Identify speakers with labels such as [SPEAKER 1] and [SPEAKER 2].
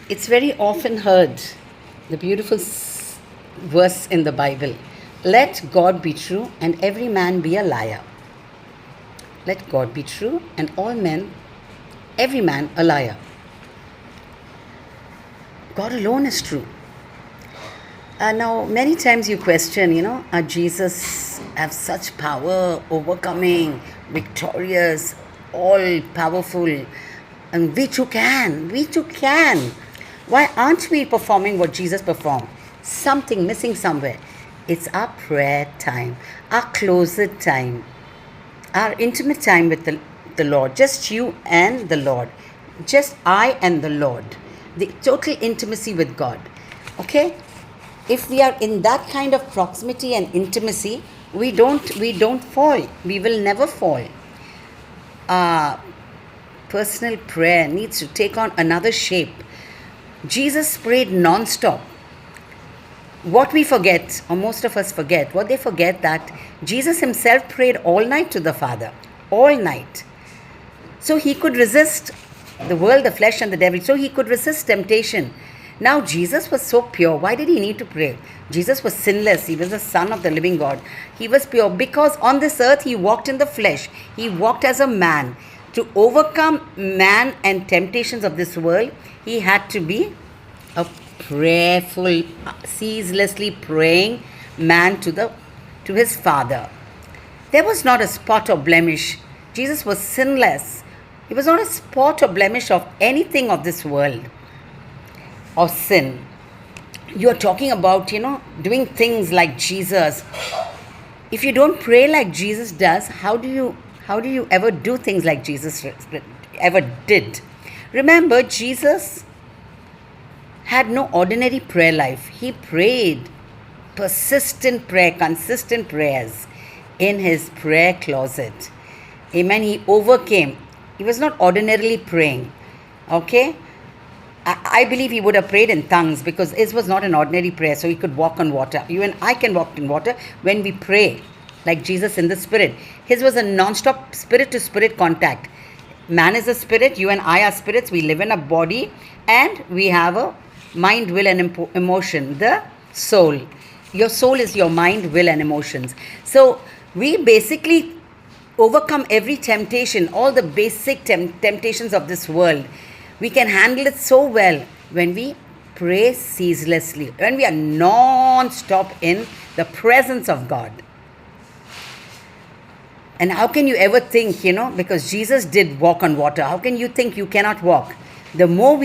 [SPEAKER 1] It's very often heard, the beautiful verse in the Bible, let God be true and every man be a liar. Let God be true and all men, every man a liar. God alone is true. Now, many times you question, Jesus have such power, overcoming, victorious, all powerful, and we too can. Why aren't we performing what Jesus performed? Something missing somewhere. It's our prayer time, our closet time, our intimate time with the Lord. Just you and the Lord. Just I and the Lord. The total intimacy with God. Okay? If we are in that kind of proximity and intimacy, we don't fall. We will never fall. Personal prayer needs to take on another shape. Jesus prayed non-stop. What we forget, or most of us forget, what they forget that Jesus himself prayed all night to the Father. All night. So he could resist the world, the flesh and the devil. So he could resist temptation. Now Jesus was so pure. Why did he need to pray? Jesus was sinless. He was the Son of the living God. He was pure because on this earth he walked in the flesh. He walked as a man. To overcome man and temptations of this world, he had to be a prayerful, ceaselessly praying man to his Father. There was not a spot or blemish. Jesus was sinless. He was not a spot or blemish of anything of this world or sin. You are talking about, doing things like Jesus. If you don't pray like Jesus does, how do you ever do things like Jesus ever did? Remember, Jesus had no ordinary prayer life. He prayed persistent prayer, consistent prayers in his prayer closet. Amen. He overcame. He was not ordinarily praying. Okay? I believe he would have prayed in tongues because it was not an ordinary prayer, so he could walk on water. You and I can walk in water when we pray, like Jesus in the Spirit. His was a non-stop spirit-to-spirit contact. Man is a spirit, you and I are spirits. We live in a body and we have a mind, will and emotion. The soul. Your soul is your mind, will and emotions. So we basically overcome every temptation, all the basic temptations of this world. We can handle it so well when we pray ceaselessly, when we are non-stop in the presence of God. And how can you ever think, because Jesus did walk on water, how can you think you cannot walk? The more we